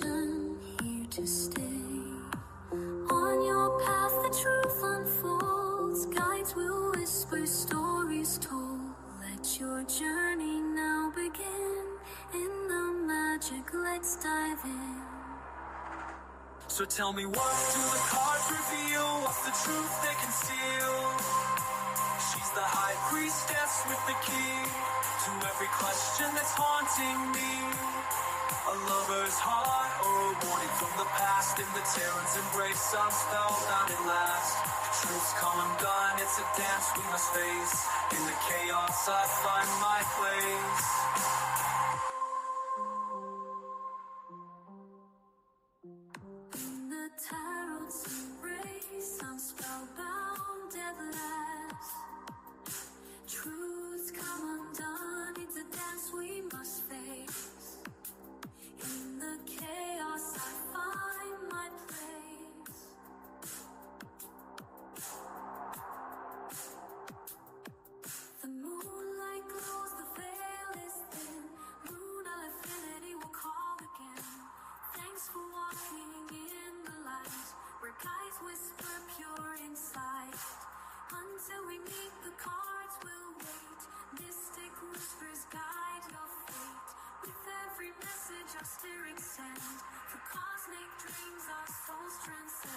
lesson here to stay. On your path, the truth unfolds. Guides will whisper, stories told. Let your journey now begin. In the magic, let's dive in. So tell me, what do the cards reveal? What's the truth they conceal? She's the high priestess with the key to every question that's haunting me. A lover's heart or a warning from the past. In the Terran's embrace, I'm spellbound at last. Truth's come undone, it's a dance we must face. In the chaos, I find my place. In the tarot's embrace, I'm spellbound at last. Truth's come undone, it's a dance we must face. In the chaos, I find my place. The moonlight glows, the veil is thin. Lunar affinity will call again. Thanks for walking in the light, where guides whisper pure insight. Until we meet, the cards will wait. Mystic whispers guide your fate. With every message our spirits send, for cosmic dreams our souls transcend.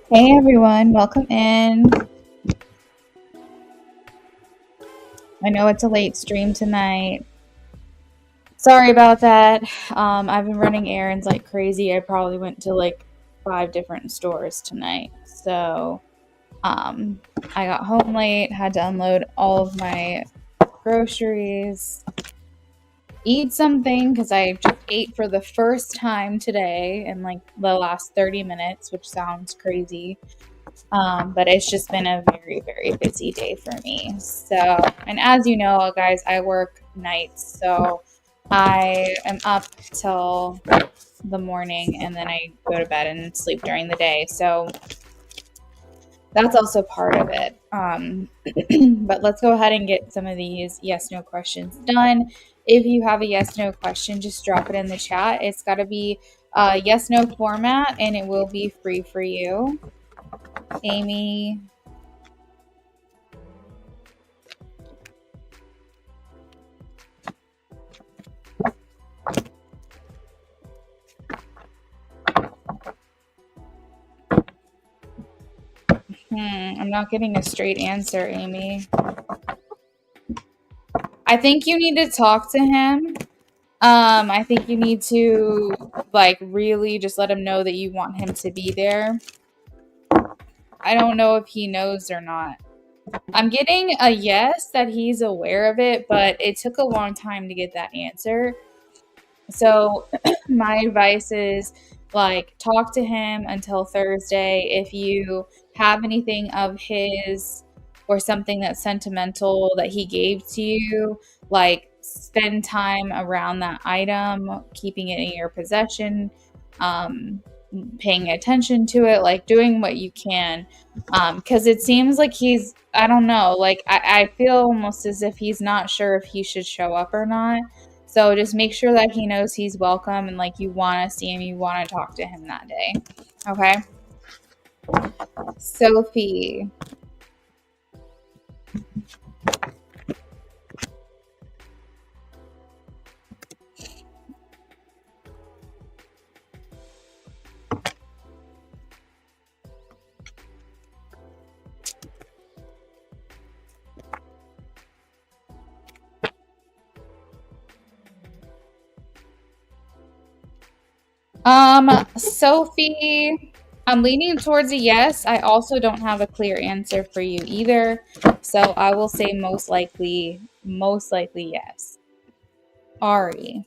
Hey everyone, welcome in. I know it's a late stream tonight. Sorry about that. I've been running errands like crazy. I probably went to like 5 different stores tonight. So I got home late, had to unload all of my groceries, eat something because I just ate for the first time today in like the last 30 minutes, which sounds crazy. But it's just been a very, very busy day for me. So, and as you know, guys, I work nights, so I am up till the morning and then I go to bed and sleep during the day. So that's also part of it. But let's go ahead and get some of these yes/no questions done. If you have a yes/no question, just drop it in the chat. It's got to be a yes/no format and it will be free for you. Amy. I'm not getting a straight answer, Amy. I think you need to talk to him. I think you need to like really just let him know that you want him to be there. I don't know if he knows or not. I'm getting a yes that he's aware of it, but it took a long time to get that answer. So my advice is like talk to him until Thursday. If you have anything of his or something that's sentimental that he gave to you, like spend time around that item, keeping it in your possession, paying attention to it, like doing what you can. Because it seems like he's, I don't know, like I feel almost as if he's not sure if he should show up or not. So just make sure that he knows he's welcome and like you want to see him, you want to talk to him that day. Okay. Sophie. Sophie, I'm leaning towards a yes. I also don't have a clear answer for you either. So I will say most likely yes. Ari.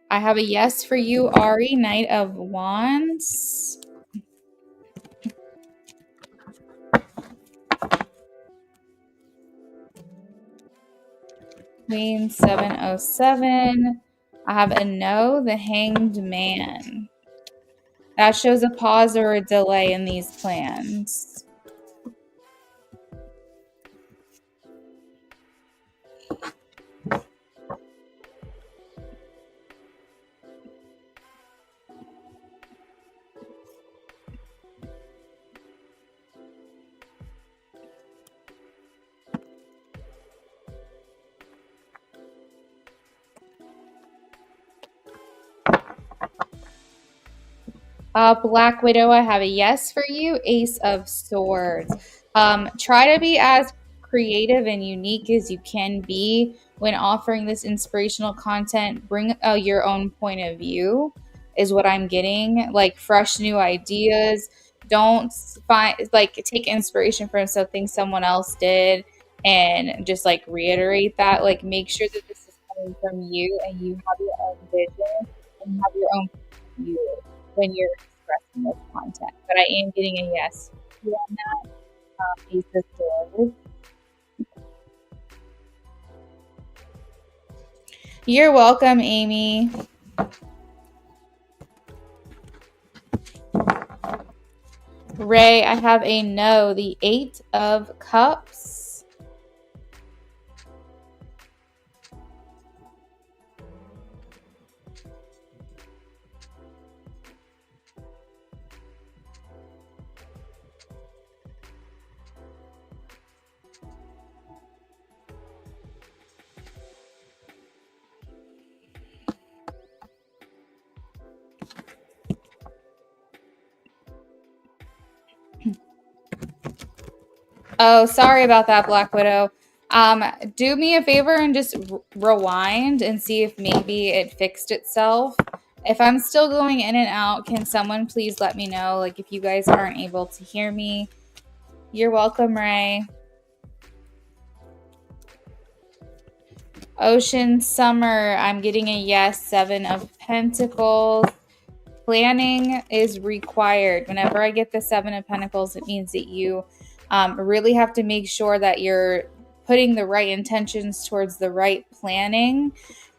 I have a yes for you, Ari, Knight of Wands. Queen 707. I have a no, the Hanged Man. That shows a pause or a delay in these plans. Black Widow, I have a yes for you. Ace of Swords. Try to be as creative and unique as you can be when offering this inspirational content. Bring your own point of view, is what I'm getting. Like fresh new ideas. Don't take inspiration from something someone else did and just like reiterate that. Like make sure that this is coming from you and you have your own vision and have your own view when you're expressing this content. But I am getting a yes on that. Ace of Swords. You're welcome, Amy. Ray, I have a no. The Eight of Cups. Oh, sorry about that, Black Widow. Do me a favor and just rewind and see if maybe it fixed itself. If I'm still going in and out, can someone please let me know? Like if you guys aren't able to hear me. You're welcome, Ray. Ocean Summer, I'm getting a yes. Seven of Pentacles. Planning is required. Whenever I get the Seven of Pentacles, it means that you really have to make sure that you're putting the right intentions towards the right planning,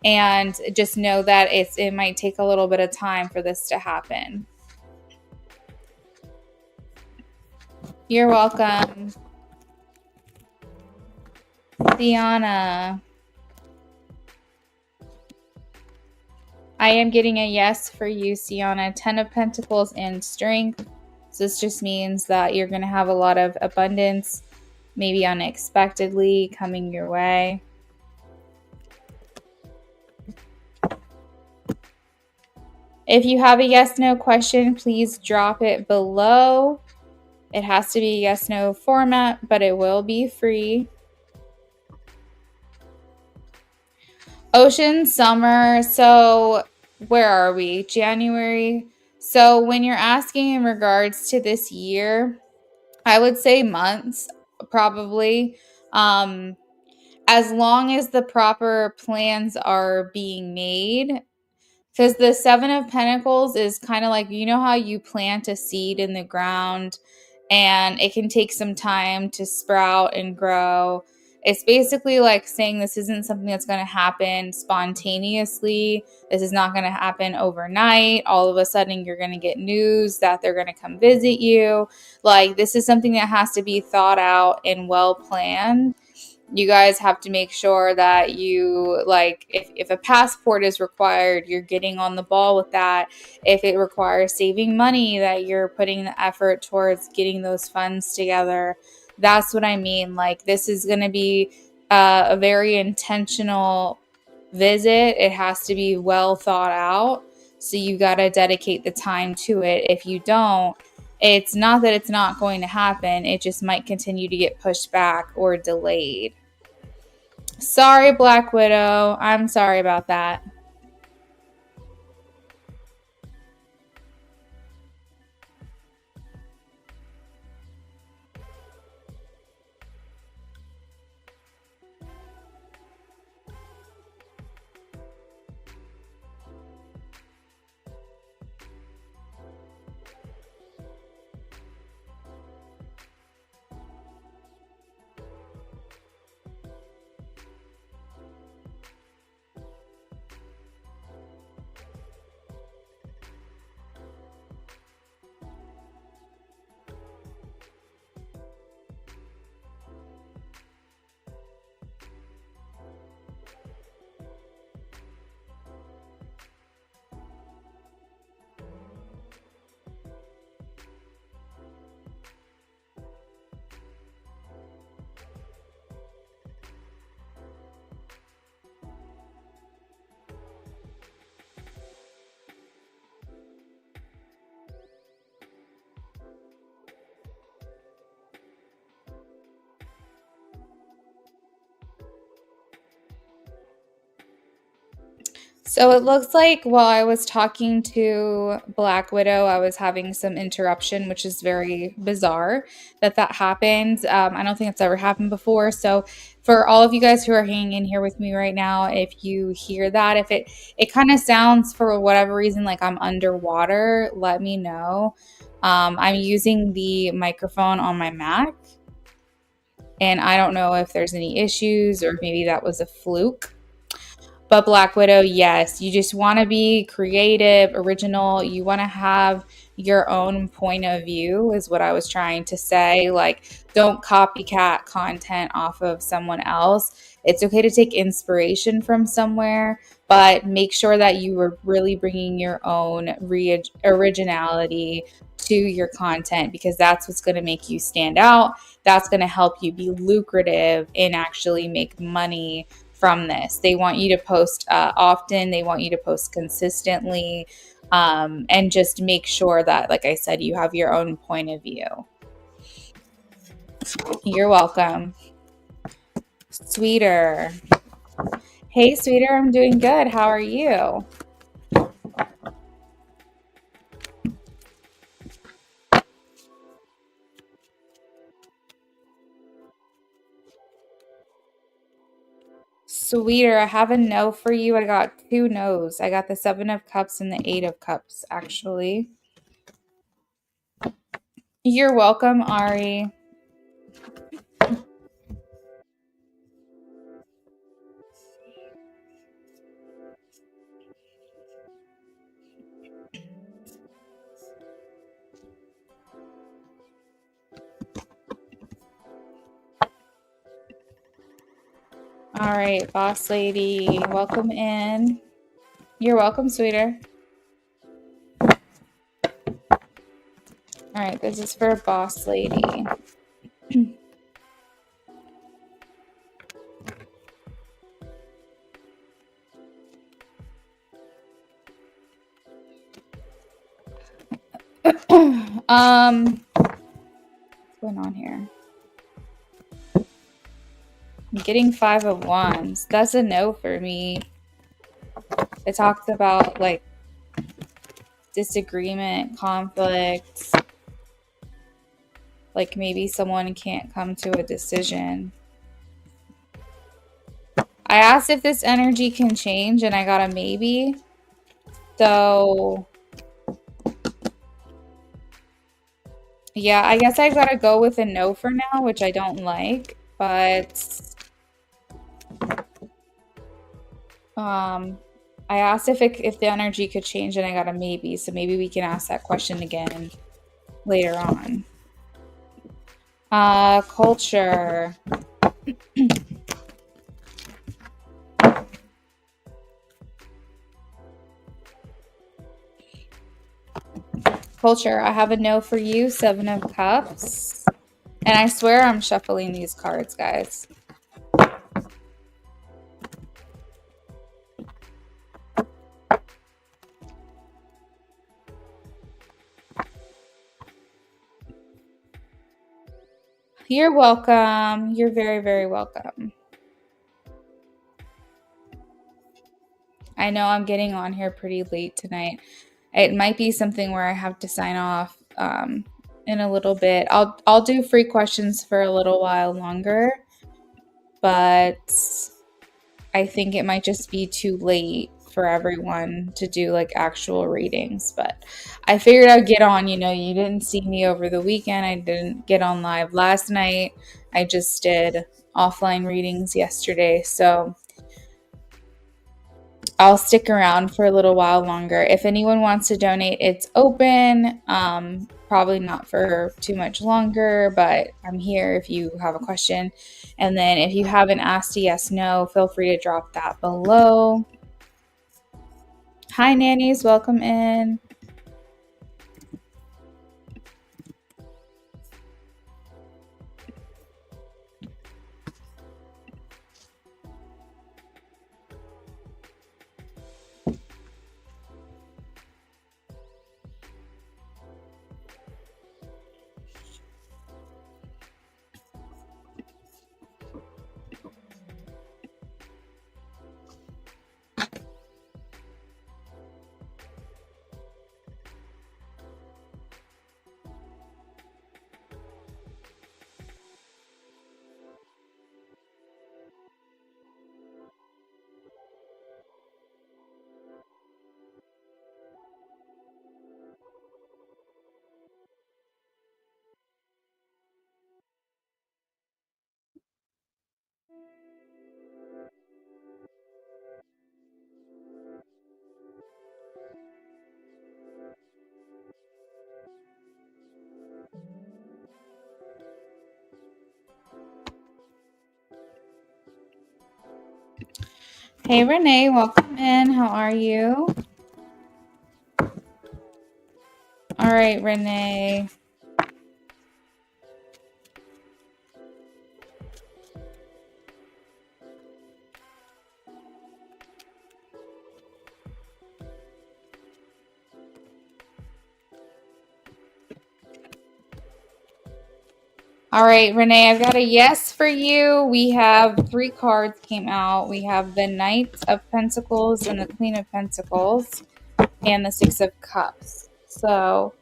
and just know that it might take a little bit of time for this to happen. You're welcome. Diana. I am getting a yes for you, Sienna. 10 of Pentacles and Strength. So this just means that you're going to have a lot of abundance, maybe unexpectedly coming your way. If you have a yes/no question, please drop it below. It has to be a yes/no format, but it will be free. Ocean Summer. So where are we? January. So when you're asking in regards to this year, I would say months, probably. As long as the proper plans are being made. Because the Seven of Pentacles is kind of like, you know how you plant a seed in the ground and it can take some time to sprout and grow. It's basically like saying this isn't something that's going to happen spontaneously. This is not going to happen overnight. All of a sudden, you're going to get news that they're going to come visit you. Like, this is something that has to be thought out and well planned. You guys have to make sure that you, like, if a passport is required, you're getting on the ball with that. If it requires saving money, that you're putting the effort towards getting those funds together. That's what I mean. Like, this is going to be a very intentional visit. It has to be well thought out. So you got to dedicate the time to it. If you don't, it's not that it's not going to happen. It just might continue to get pushed back or delayed. Sorry, Black Widow. I'm sorry about that. So it looks like while I was talking to Black Widow, I was having some interruption, which is very bizarre that happened. I don't think it's ever happened before. So for all of you guys who are hanging in here with me right now, if you hear that, if it kind of sounds for whatever reason like I'm underwater, let me know. I'm using the microphone on my Mac, and I don't know if there's any issues or if maybe that was a fluke. But Black Widow, yes, you just want to be creative, original. You want to have your own point of view, is what I was trying to say. Like, don't copycat content off of someone else. It's okay to take inspiration from somewhere, but make sure that you are really bringing your own originality to your content, because that's what's going to make you stand out. That's going to help you be lucrative and actually make money from this. They want you to post often. They want you to post consistently, and just make sure that, like I said, you have your own point of view. You're welcome. Sweeter. Hey, Sweeter, I'm doing good. How are you? Sweeter, I have a no for you. I got 2 no's. I got the 7 of Cups and the 8 of Cups, actually. You're welcome, Ari. All right, boss lady, welcome in. You're welcome, sweeter. All right, this is for boss lady. What's going on here? I'm getting 5 of Wands. That's a no for me. It talks about like disagreement, conflict, like maybe someone can't come to a decision. I asked if this energy can change and I got a maybe. So yeah, I guess I gotta go with a no for now, which I don't like, but I asked if the energy could change and I got a maybe, so maybe we can ask that question again later on. Culture. Culture, I have a no for you, 7 of Cups. And I swear I'm shuffling these cards, guys. You're welcome. You're very, very welcome. I know I'm getting on here pretty late tonight. It might be something where I have to sign off in a little bit. I'll do free questions for a little while longer, but I think it might just be too late for everyone to do like actual readings. But I figured I'd get on. You didn't see me over the weekend. I didn't get on live last night. I just did offline readings yesterday. So I'll stick around for a little while longer. If anyone wants to donate, it's open. Probably not for too much longer, but I'm here if you have a question. And then if you haven't asked a yes, no, feel free to drop that below. Hi, nannies. Welcome in. Hey, Renee. Welcome in. How are you? All right, Renee. All right, Renee, I've got a yes for you. We have 3 cards came out. We have the Knight of Pentacles and the Queen of Pentacles and the 6 of Cups. So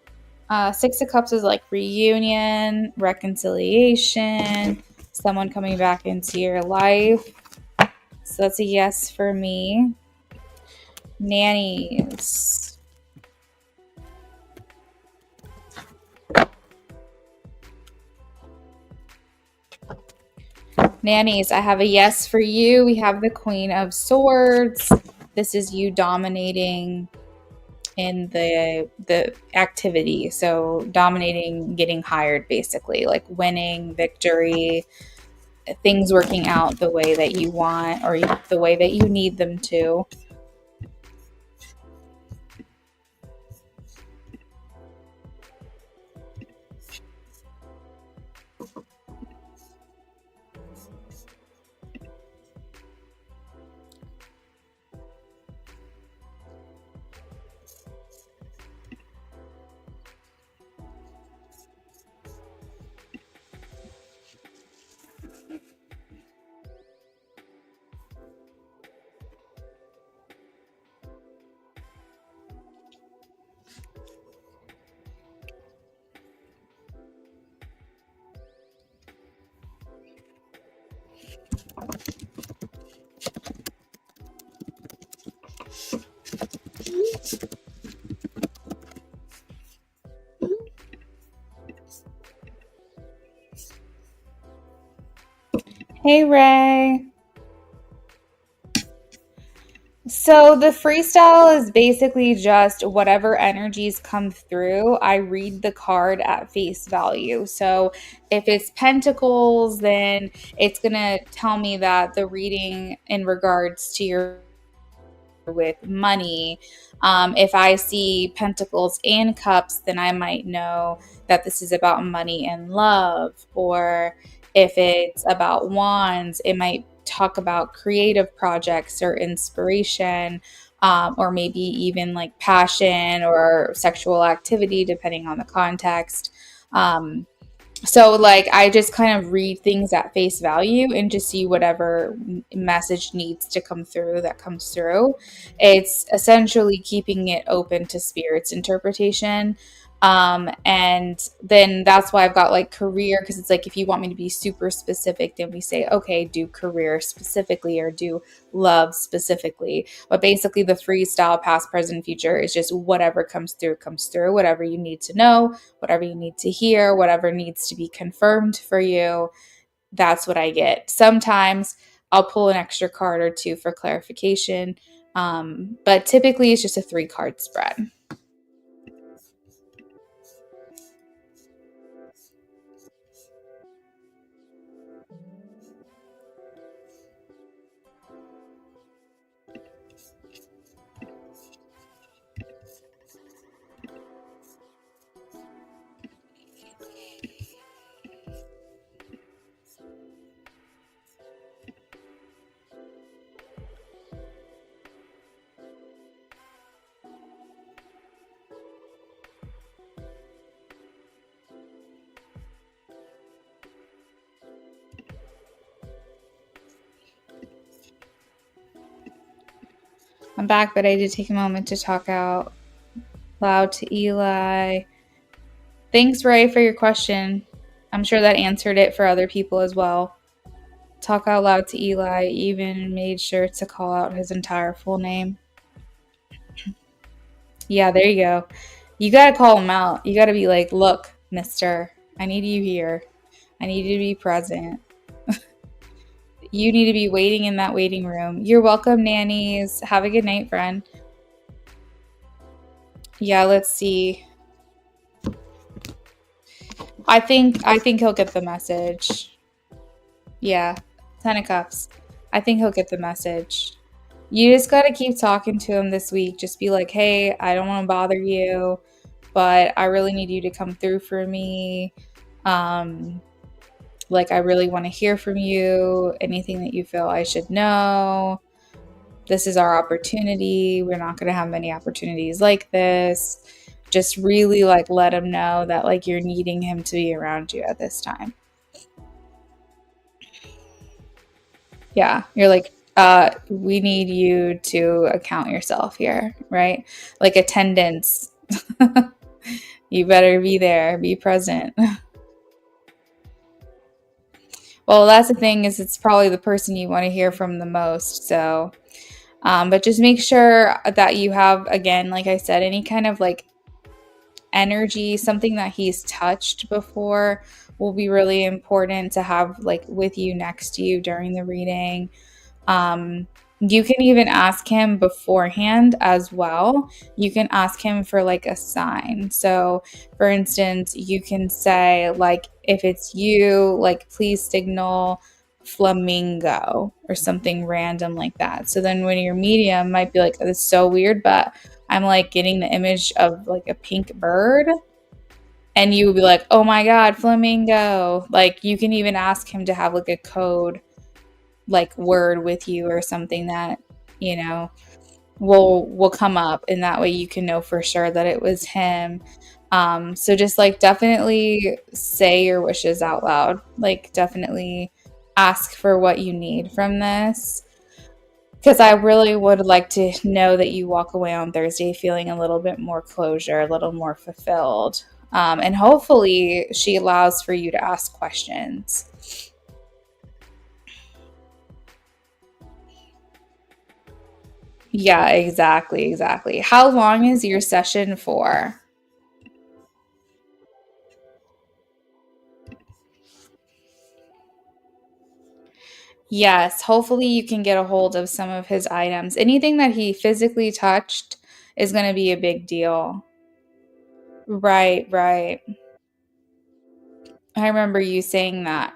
6 of Cups is like reunion, reconciliation, someone coming back into your life. So that's a yes for me. Nannies. Nannies, I have a yes for you. We have the Queen of Swords. This is you dominating in the activity. So dominating, getting hired, basically, like winning, victory, things working out the way that you want or the way that you need them to. Hey, Ray. So the freestyle is basically just whatever energies come through. I read the card at face value. So if it's pentacles, then it's going to tell me that the reading in regards to your with money. If I see pentacles and cups, then I might know that this is about money and love. Or if it's about wands, it might talk about creative projects or inspiration, or maybe even like passion or sexual activity, depending on the context. So, like, I just kind of read things at face value and just see whatever message needs to come through that comes through. It's essentially keeping it open to spirit's interpretation. And then that's why I've got like career, because it's like if you want me to be super specific, then we say, okay, do career specifically or do love specifically. But basically, the freestyle past, present, future is just whatever comes through, whatever you need to know, whatever you need to hear, whatever needs to be confirmed for you. That's what I get. Sometimes I'll pull an extra card or two for clarification, but typically it's just a 3-card spread. I'm back, but I did take a moment to talk out loud to Eli. Thanks, Ray, for your question. I'm sure that answered it for other people as well. Talk out loud to Eli, even made sure to call out his entire full name. Yeah, there you go. You gotta call him out. You gotta be like, look, mister, I need you here. I need you to be present. You need to be waiting in that waiting room. You're welcome, nannies. Have a good night, friend. Yeah, let's see. I think he'll get the message. Yeah, 10 of Cups. I think he'll get the message. You just got to keep talking to him this week. Just be like, hey, I don't want to bother you, but I really need you to come through for me. Like, I really want to hear from you. Anything that you feel I should know. This is our opportunity. We're not going to have many opportunities like this. Just really like let him know that like you're needing him to be around you at this time. Yeah, you're like, we need you to account yourself here, right? Like attendance. You better be there, be present. Well, that's the thing is it's probably the person you want to hear from the most. So, but just make sure that you have, again, like I said, any kind of like energy, something that he's touched before will be really important to have like with you next to you during the reading. You can even ask him beforehand as well. You can ask him for like a sign. So, for instance, you can say, like, if it's you, like, please signal flamingo or something random like that. So then when your medium might be like, this is so weird, but I'm like getting the image of like a pink bird. And you would be like, oh my God, flamingo. Like, you can even ask him to have like a code like word with you or something that will come up, and that way you can know for sure that it was him. So just like definitely say your wishes out loud, like definitely ask for what you need from this, because I really would like to know that you walk away on Thursday feeling a little bit more closure, a little more fulfilled, and hopefully she allows for you to ask questions. Yeah, exactly. How long is your session for? Yes, hopefully you can get a hold of some of his items. Anything that he physically touched is going to be a big deal. Right. I remember you saying that.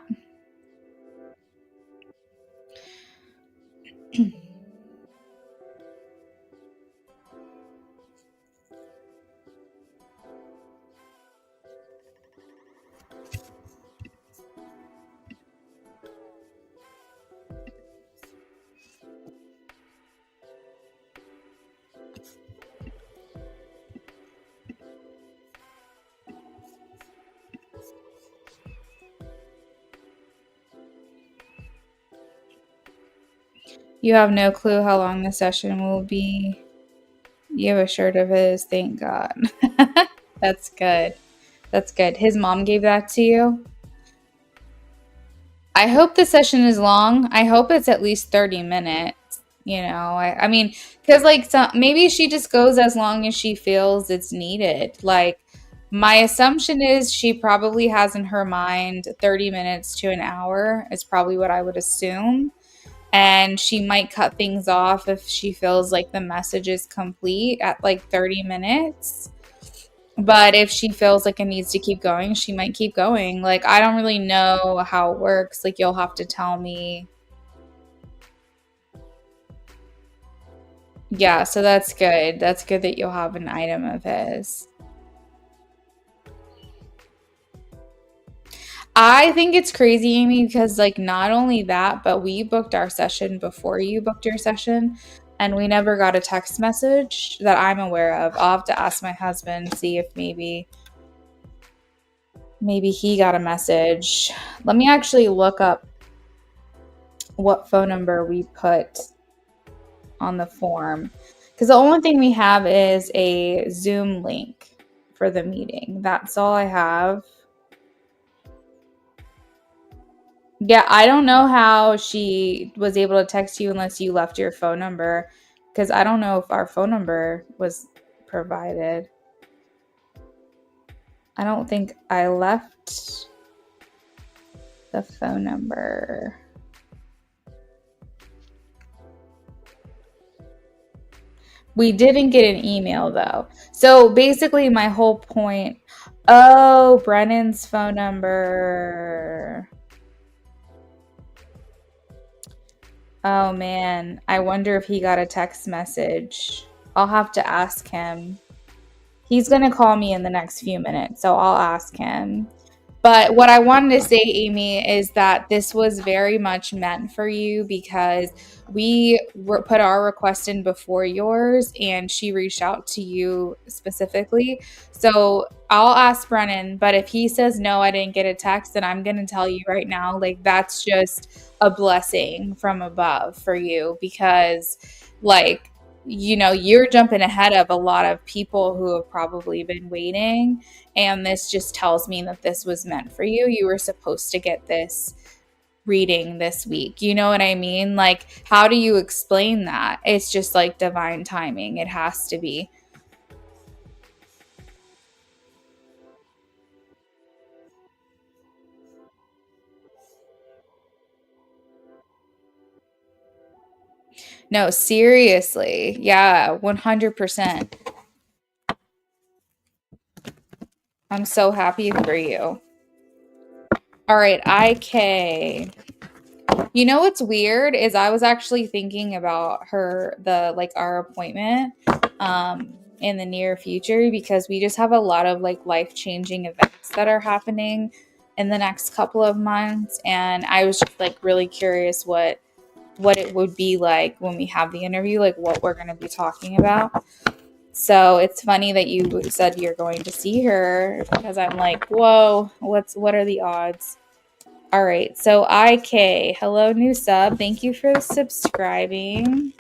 You have no clue how long the session will be. You have a shirt of his, thank God. That's good. That's good. His mom gave that to you? I hope the session is long. I hope it's at least 30 minutes. I mean, because like maybe she just goes as long as she feels it's needed. Like, my assumption is she probably has in her mind 30 minutes to an hour, is probably what I would assume. And she might cut things off if she feels like the message is complete at like 30 minutes. But if she feels like it needs to keep going, she might keep going. Like, I don't really know how it works. Like, you'll have to tell me. Yeah, so that's good. That's good that you'll have an item of his. I think it's crazy, Amy, because like not only that, but we booked our session before you booked your session, and we never got a text message that I'm aware of. I'll have to ask my husband, see if maybe he got a message. Let me actually look up what phone number we put on the form, because the only thing we have is a Zoom link for the meeting. That's all I have. Yeah, I don't know how she was able to text you unless you left your phone number, because I don't know if our phone number was provided. I don't think I left the phone number. We didn't get an email though. So basically my whole point, oh, Brennan's phone number. Oh man, I wonder if he got a text message. I'll have to ask him. He's going to call me in the next few minutes, so I'll ask him. But what I wanted to say, Amy, is that this was very much meant for you, because we put our request in before yours and she reached out to you specifically. So I'll ask Brennan, but if he says no, I didn't get a text, then I'm going to tell you right now, like, that's just a blessing from above for you, because like, you're jumping ahead of a lot of people who have probably been waiting. And this just tells me that this was meant for you. You were supposed to get this reading this week. You know what I mean? Like, how do you explain that? It's just like divine timing. It has to be. No, seriously. Yeah, 100%. I'm so happy for you. All right, IK. You know what's weird is I was actually thinking about our appointment in the near future, because we just have a lot of like life-changing events that are happening in the next couple of months, and I was just like really curious what it would be like when we have the interview, like what we're going to be talking about. So it's funny that you said you're going to see her, because I'm like, whoa, what are the odds? All right, so IK, hello, new sub. Thank you for subscribing.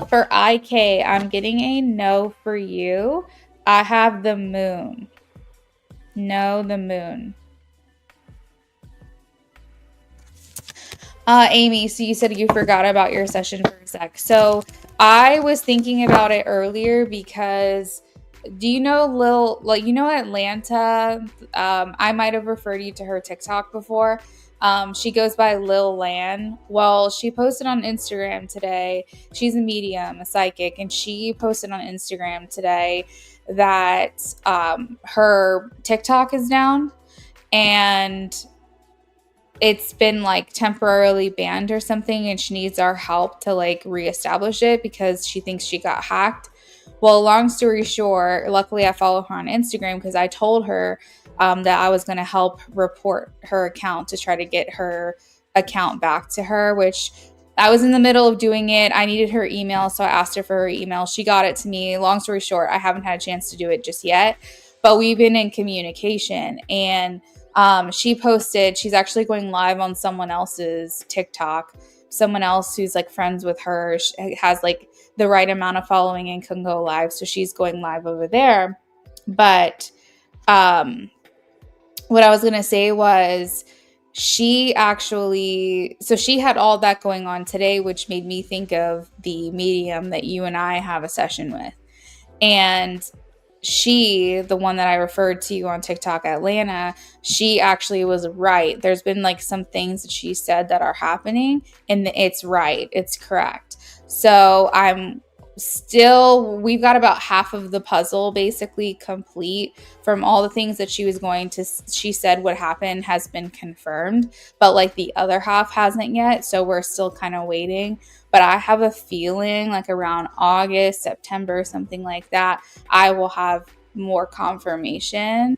For IK, I'm getting a no for you. I have the moon. No, the moon. Amy, so you said you forgot about your session for a sec. So I was thinking about it earlier, because do you know Atlanta? I might have referred you to her TikTok before. She goes by Lil Lan. Well, she posted on Instagram today. She's a medium, a psychic, and she posted on Instagram today that her TikTok is down, and it's been like temporarily banned or something, and she needs our help to like reestablish it because she thinks she got hacked. Well, long story short, luckily I follow her on Instagram, because I told her that I was going to help report her account to try to get her account back to her, which I was in the middle of doing it. I needed her email, so I asked her for her email. She got it to me. Long story short, I haven't had a chance to do it just yet, but we've been in communication. And she posted, she's actually going live on someone else's TikTok. Someone else who's like friends with her has like the right amount of following and can go live. So she's going live over there. But what I was going to say was she actually, so she had all that going on today, which made me think of the medium that you and I have a session with. And she, the one that I referred to you on TikTok, Atlanta, she actually was right. There's been like some things that she said that are happening, and it's right. It's correct. So we've got about half of the puzzle basically complete from all the things that she said would happen has been confirmed, but like the other half hasn't yet. So we're still kind of waiting. But I have a feeling like around August, September, something like that, I will have more confirmation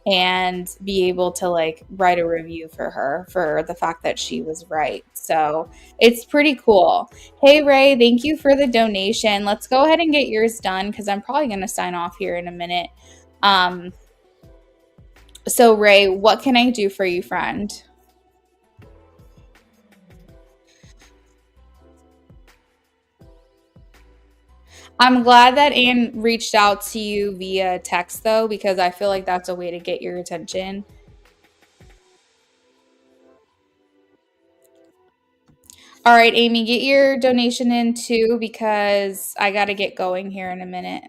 and be able to like write a review for her for the fact that she was right. So it's pretty cool. Hey Ray, thank you for the donation. Let's go ahead and get yours done because I'm probably going to sign off here in a minute. So Ray, what can I do for you, friend? I'm glad that Anne reached out to you via text though, because I feel like that's a way to get your attention. All right, Amy, get your donation in too because I got to get going here in a minute.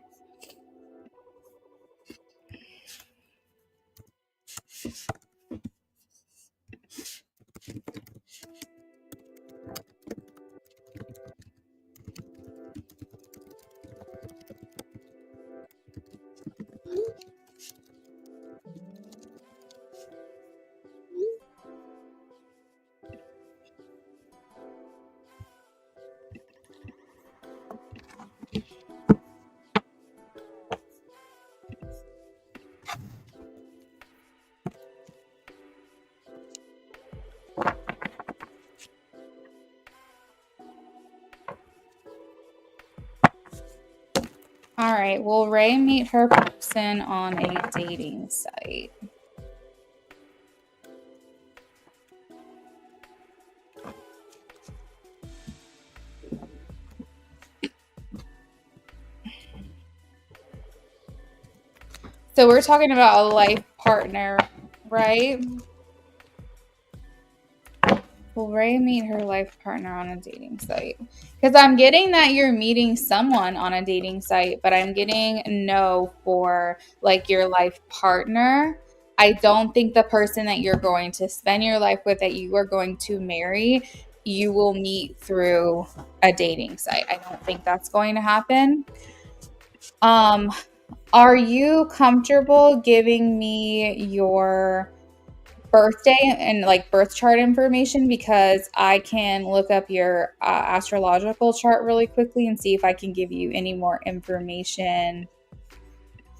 All right, will Ray meet her person on a dating site? So we're talking about a life partner, right? Will Ray meet her life partner on a dating site? Because I'm getting that you're meeting someone on a dating site, but I'm getting no for like your life partner. I don't think the person that you're going to spend your life with, that you are going to marry, you will meet through a dating site. I don't think that's going to happen. Are you comfortable giving me your birthday and like birth chart information, because I can look up your astrological chart really quickly and see if I can give you any more information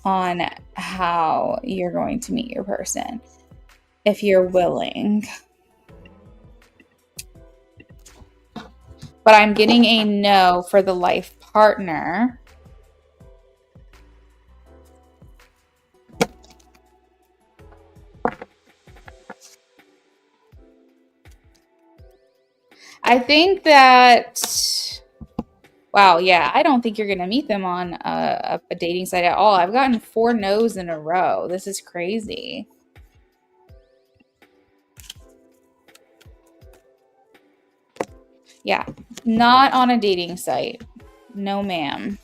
on how you're going to meet your person if you're willing. But I'm getting a no for the life partner. I think that, wow, yeah, I don't think you're going to meet them on a dating site at all. I've gotten 4 no's in a row. This is crazy. Yeah, not on a dating site. No, ma'am.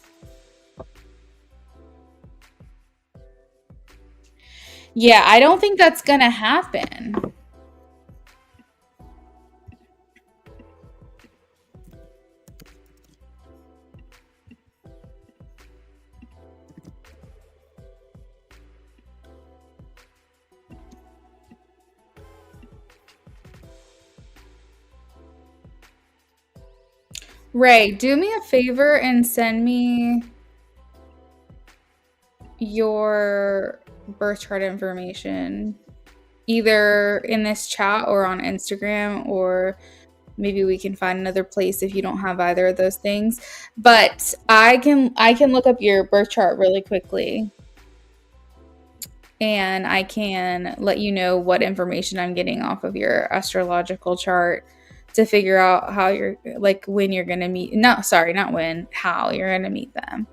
Yeah, I don't think that's going to happen. Ray, do me a favor and send me your birth chart information either in this chat or on Instagram, or maybe we can find another place if you don't have either of those things. But I can look up your birth chart really quickly, and I can let you know what information I'm getting off of your astrological chart to figure out how you're, like, when you're going to meet. No, sorry, not when, how you're going to meet them.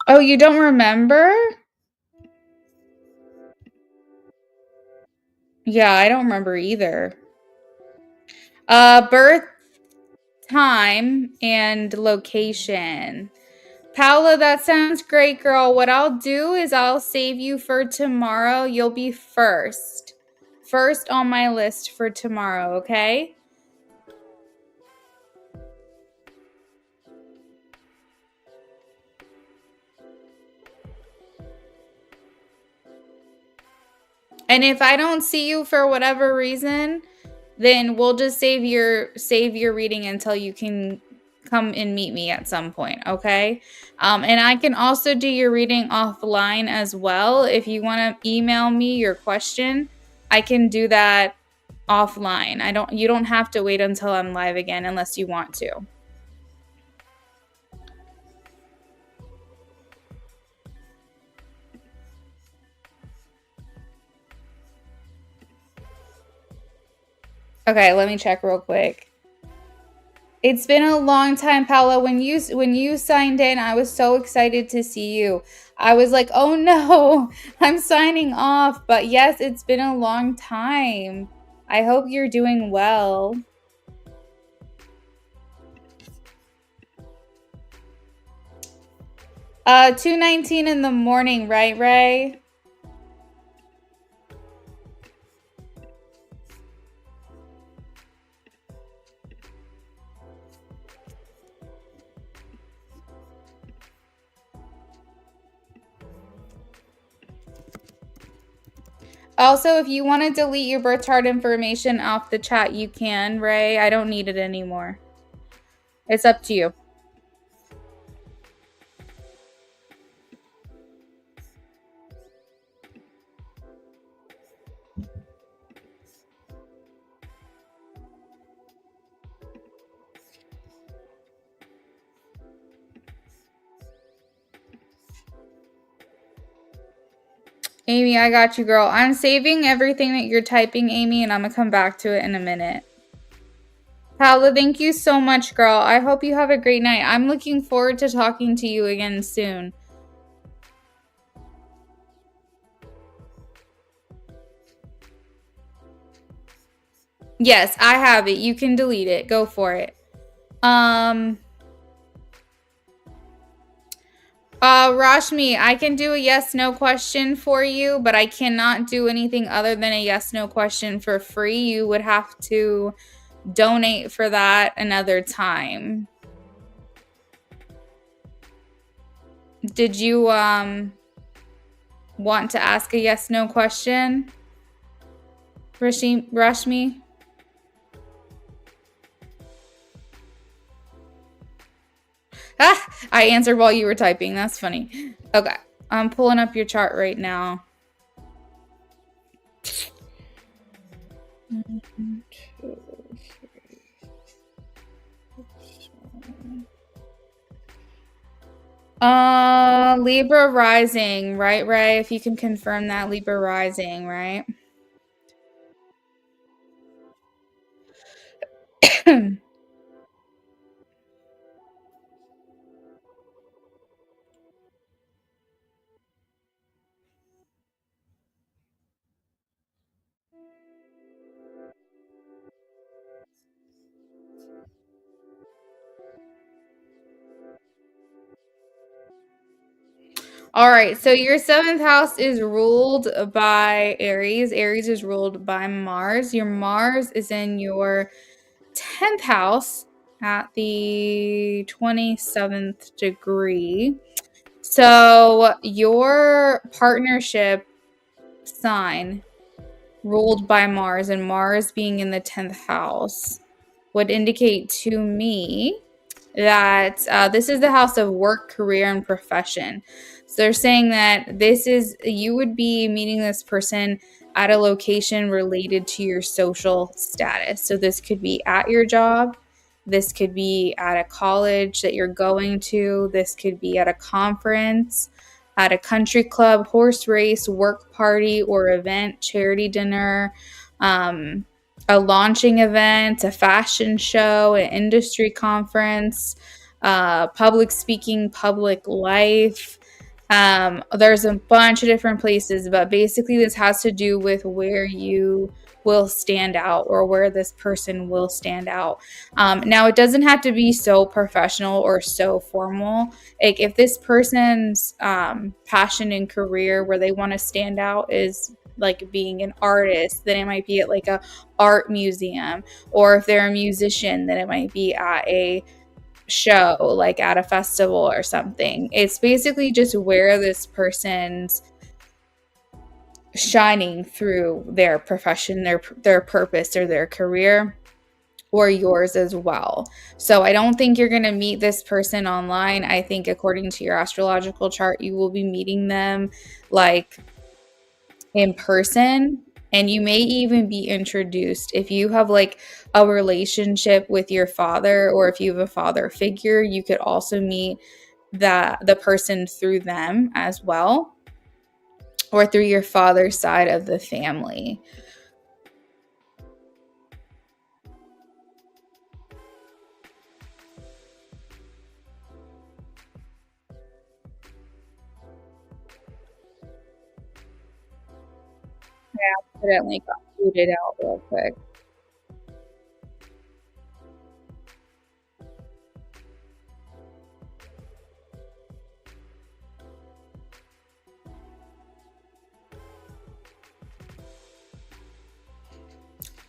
Oh, you don't remember? Yeah, I don't remember either. Birth time and location. Paula, that sounds great, girl. What I'll do is I'll save you for tomorrow. You'll be first. First on my list for tomorrow, okay? And if I don't see you for whatever reason, then we'll just save your reading until you can come and meet me at some point, okay? And I can also do your reading offline as well. If you want to email me your question, I can do that offline. You don't have to wait until I'm live again unless you want to. Okay, let me check real quick. It's been a long time, Paula. When you signed in, I was so excited to see you. I was like, "Oh no, I'm signing off." But yes, it's been a long time. I hope you're doing well. 2:19 in the morning, right, Ray? Also, if you want to delete your birth chart information off the chat, you can, Ray. I don't need it anymore. It's up to you. Amy, I got you, girl. I'm saving everything that you're typing, Amy, and I'm going to come back to it in a minute. Paula, thank you so much, girl. I hope you have a great night. I'm looking forward to talking to you again soon. Yes, I have it. You can delete it. Go for it. Rashmi, I can do a yes/no question for you, but I cannot do anything other than a yes/no question for free. You would have to donate for that another time. Did you want to ask a yes/no question, Rashmi? Ah, I answered while you were typing. That's funny. Okay, I'm pulling up your chart right now. Libra rising, right, Ray? If you can confirm that, Libra rising, right? All right, so your 7th house is ruled by Aries. Aries is ruled by Mars. Your Mars is in your 10th house at the 27th degree. So your partnership sign ruled by Mars, and Mars being in the 10th house, would indicate to me that this is the house of work, career, and profession. So they're saying that you would be meeting this person at a location related to your social status. So this could be at your job. This could be at a college that you're going to. This could be at a conference, at a country club, horse race, work party or event, charity dinner, a launching event, a fashion show, an industry conference, public speaking, public life. There's a bunch of different places, but basically this has to do with where you will stand out or where this person will stand out. Now, it doesn't have to be so professional or so formal. Like if this person's passion and career where they want to stand out is like being an artist, then it might be at like a art museum, or if they're a musician, then it might be at a show, like at a festival or something. It's basically just where this person's shining through their profession, their purpose, or their career, or yours as well. So I don't think you're going to meet this person online. I think according to your astrological chart, you will be meeting them like in person, and you may even be introduced if you have like a relationship with your father, or if you have a father figure, you could also meet the person through them as well, or through your father's side of the family. I accidentally got booted out real quick.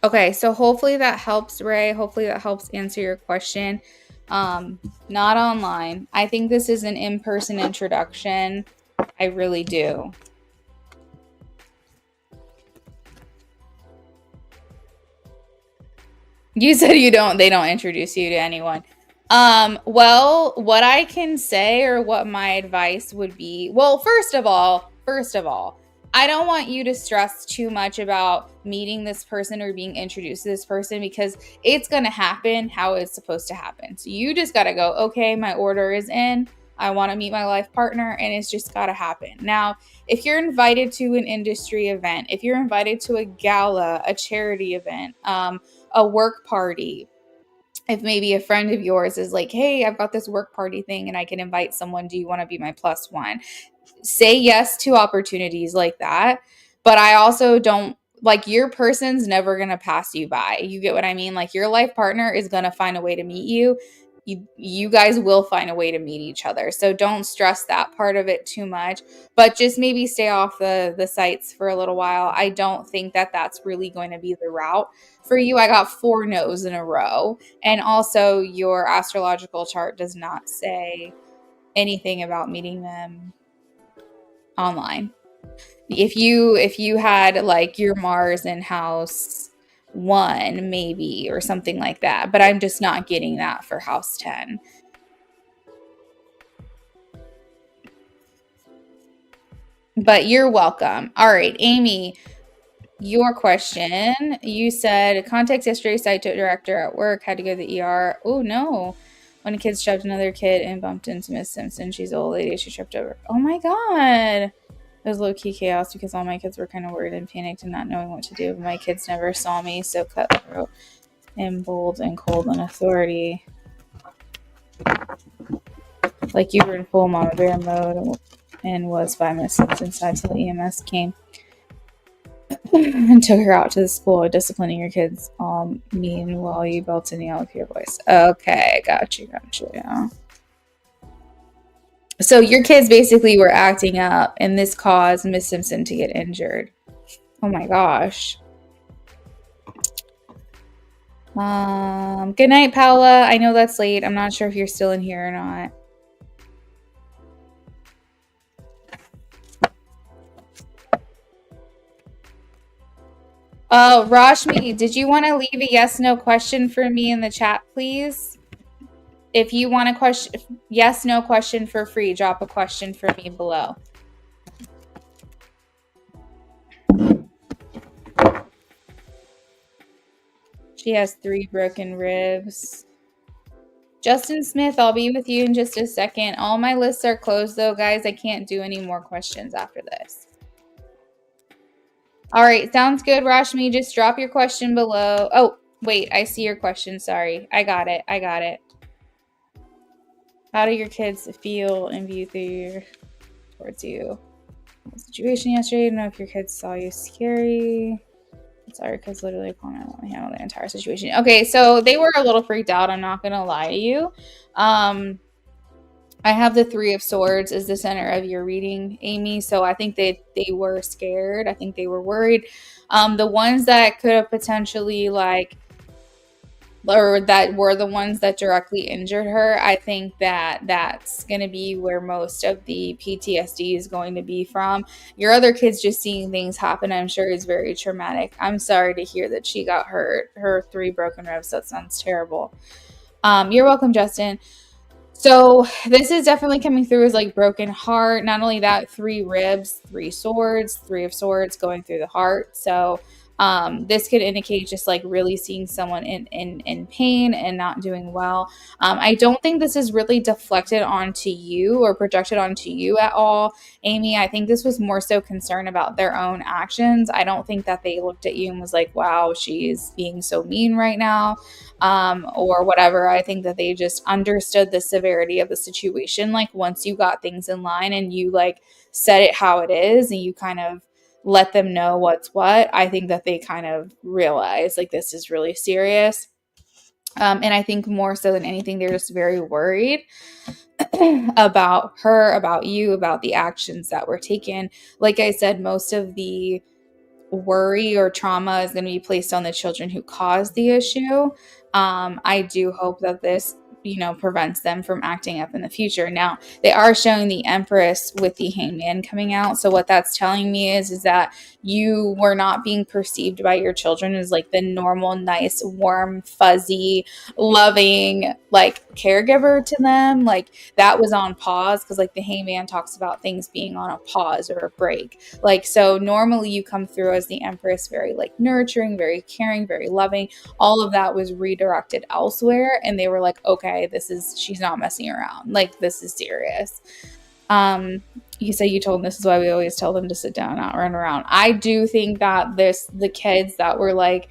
Okay, so hopefully that helps, Ray. Hopefully that helps answer your question. Not online. I think this is an in-person introduction. I really do. You said they don't introduce you to anyone. Well, what I can say, or what my advice would be, well, first of all, I don't want you to stress too much about meeting this person or being introduced to this person, because it's going to happen how it's supposed to happen. So you just got to go, okay, my order is in. I want to meet my life partner, and it's just got to happen. Now, if you're invited to an industry event, if you're invited to a gala, a charity event, a work party, if maybe a friend of yours is like, hey, I've got this work party thing and I can invite someone, do you want to be my plus one? Say yes to opportunities like that. But I also don't, like, your person's never going to pass you by. You get what I mean? Like, your life partner is going to find a way to meet you. You guys will find a way to meet each other. So don't stress that part of it too much, but just maybe stay off the sites for a little while. I don't think that that's really going to be the route for you. I got 4 no's in a row. And also your astrological chart does not say anything about meeting them online. If you had like your Mars in house 1 maybe, or something like that, but I'm just not getting that for house 10. But you're welcome. All right, Amy, your question. You said context yesterday, site director at work, had to go to the ER. Oh no. When a kid shoved another kid and bumped into Miss Simpson. She's an old lady. She tripped over. Oh my God. It was low-key chaos because all my kids were kind of worried and panicked and not knowing what to do. But my kids never saw me, so cutthroat and bold and cold and authority. Like you were in full mama bear mode and was by Miss Simpson's side till EMS came and took her out to the school, disciplining your kids. Meanwhile, you belted and yelled with your voice. Okay, got you. Yeah. So your kids basically were acting up, and this caused Miss Simpson to get injured. Oh my gosh. Good night, Paula. I know that's late. I'm not sure if you're still in here or not. Rashmi, did you want to leave a yes no question for me in the chat, please? If you want a question, yes no question for free, drop a question for me below. She has 3 broken ribs. Justin Smith, I'll be with you in just a second. All my lists are closed though, guys. I can't do any more questions after this. All right, sounds good, Rashmi. Just drop your question below. Oh, wait, I see your question. Sorry. I got it. How do your kids feel and view towards you? Situation yesterday. I don't know if your kids saw you scary. Sorry, because literally opponent won't handle the entire situation. Okay, so they were a little freaked out. I'm not gonna lie to you. I have the 3 of Swords as the center of your reading, Amy. So I think they were scared. I think they were worried. The ones that could have potentially or that were the ones that directly injured her, I think that that's going to be where most of the PTSD is going to be from. Your other kids just seeing things happen, I'm sure, is very traumatic. I'm sorry to hear that she got hurt. Her 3 broken ribs, that sounds terrible. You're welcome, Justin. So this is definitely coming through as like broken heart. Not only that, 3 ribs, 3 swords, 3 of swords going through the heart. So this could indicate just like really seeing someone in pain and not doing well. I don't think this is really deflected onto you or projected onto you at all, Amy. I think this was more so concern about their own actions. I don't think that they looked at you and was like, wow, she's being so mean right now, or whatever. I think that they just understood the severity of the situation. Like once you got things in line and you like said it how it is and you kind of let them know what's what, I think that they kind of realize like this is really serious. And I think more so than anything, they're just very worried about her, about you, about the actions that were taken. Like I said, most of the worry or trauma is going to be placed on the children who caused the issue. I do hope that this prevents them from acting up in the future. Now, they are showing the Empress with the Hangman coming out. So what that's telling me is that you were not being perceived by your children as like the normal, nice, warm, fuzzy, loving, like caregiver to them. Like that was on pause because like the Hangman talks about things being on a pause or a break. Like, so normally you come through as the Empress, very like nurturing, very caring, very loving. All of that was redirected elsewhere. And they were like, okay, she's not messing around. Like, this is serious. You say you told them this is why we always tell them to sit down, not run around. I do think that the kids that were like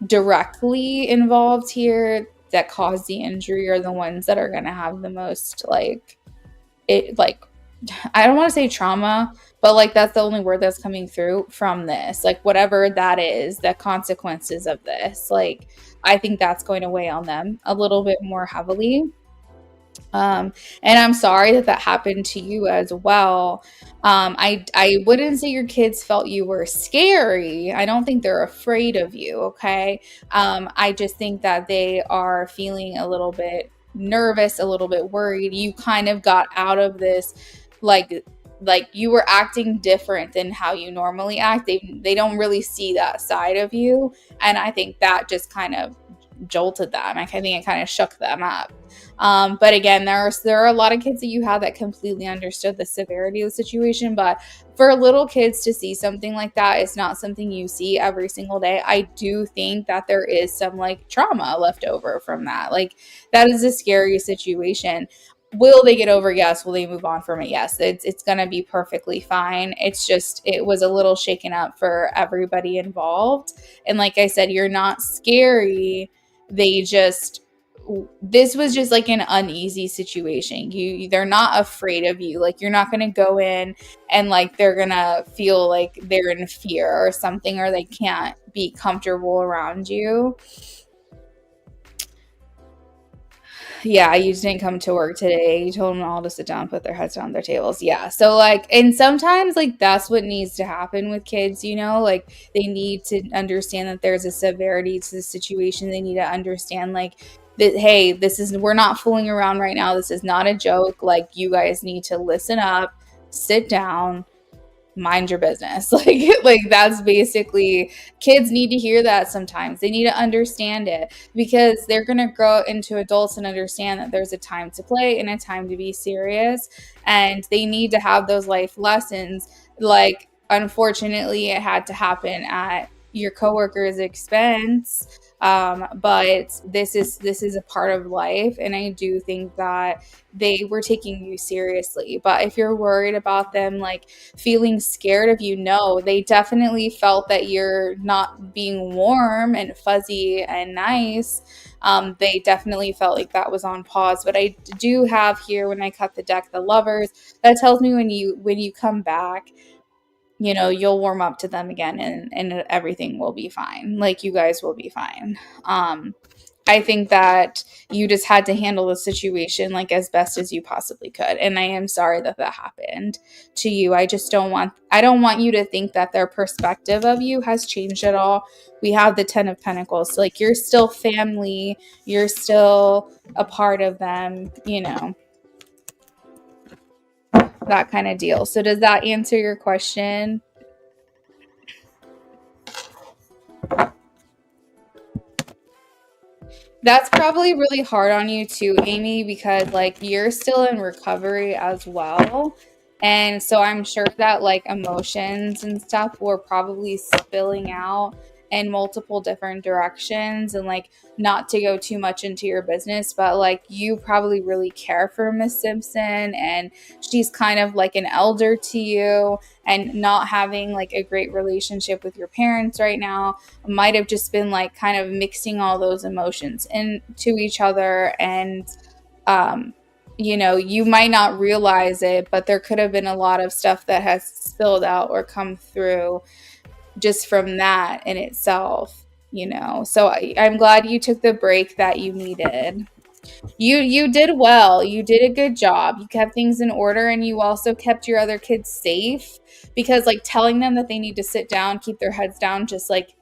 directly involved here that caused the injury are the ones that are going to have the most I don't want to say trauma, but like that's the only word that's coming through from this. Like whatever that is, the consequences of this, like I think that's going to weigh on them a little bit more heavily. And I'm sorry that happened to you as well. I wouldn't say your kids felt you were scary. I don't think they're afraid of you. Okay. I just think that they are feeling a little bit nervous, a little bit worried. You kind of got out of this, like you were acting different than how you normally act. They don't really see that side of you. And I think that just kind of jolted them. I think it kind of shook them up. But again, there are a lot of kids that you have that completely understood the severity of the situation. But for little kids to see something like that, it's not something you see every single day. I do think that there is some like trauma left over from that. Like that is a scary situation. Will they get over? Yes. Will they move on from it? Yes. It's going to be perfectly fine. It's just, it was a little shaken up for everybody involved. And like I said, you're not scary. This was just like an uneasy situation. They're not afraid of you. Like you're not going to go in and like they're going to feel like they're in fear or something, or they can't be comfortable around you. Yeah, you didn't come to work today. You told them all to sit down, put their heads down their tables. Yeah. So like, and sometimes like that's what needs to happen with kids, like they need to understand that there's a severity to the situation. They need to understand like that, hey, we're not fooling around right now. This is not a joke. Like you guys need to listen up, sit down, mind your business. Like that's basically, kids need to hear that sometimes. They need to understand it because they're going to grow into adults and understand that there's a time to play and a time to be serious, and they need to have those life lessons. Like, unfortunately, it had to happen at your coworker's expense, but this is a part of life, and I do think that they were taking you seriously. But if you're worried about them like feeling scared of you, no, they definitely felt that you're not being warm and fuzzy and nice. They definitely felt like that was on pause. But I do have here, when I cut the deck, the Lovers. That tells me when you come back, you'll warm up to them again, and everything will be fine. Like, you guys will be fine. I think that you just had to handle the situation like as best as you possibly could. And I am sorry that happened to you. I don't want you to think that their perspective of you has changed at all. We have the 10 of Pentacles. So, like, you're still family. You're still a part of them, that kind of deal. So does that answer your question? That's probably really hard on you too, Amy, because like you're still in recovery as well. And so I'm sure that like emotions and stuff were probably spilling out in multiple different directions, and like, not to go too much into your business, but like, you probably really care for Miss Simpson, and she's kind of like an elder to you, and not having like a great relationship with your parents right now might have just been like kind of mixing all those emotions into each other. And you might not realize it, but there could have been a lot of stuff that has spilled out or come through just from that in itself. So I'm glad you took the break that you needed. You did well. You did a good job. You kept things in order, and you also kept your other kids safe, because like telling them that they need to sit down, keep their heads down, just like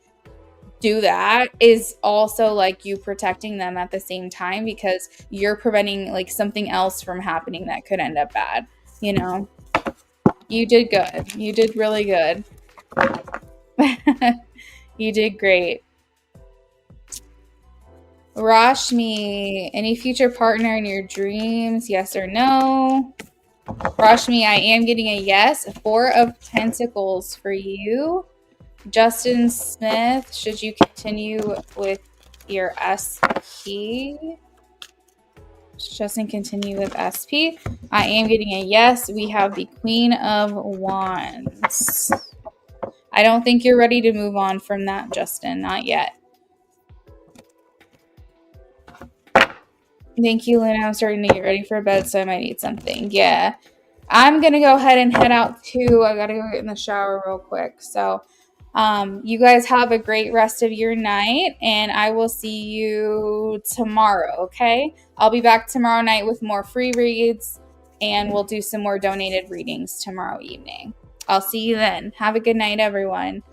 do that, is also like you protecting them at the same time, because you're preventing like something else from happening that could end up bad. You did good. You did really good. You did great. Rashmi, any future partner in your dreams? Yes or no? Rashmi, I am getting a yes. 4 of Pentacles for you. Justin Smith, should you continue with your SP? Justin, continue with SP. I am getting a yes. We have the Queen of Wands. I don't think you're ready to move on from that, Justin. Not yet. Thank you, Luna. I'm starting to get ready for bed, so I might need something. Yeah. I'm going to go ahead and head out too. I got to go get in the shower real quick. So, you guys have a great rest of your night, and I will see you tomorrow, okay? I'll be back tomorrow night with more free reads, and we'll do some more donated readings tomorrow evening. I'll see you then. Have a good night, everyone.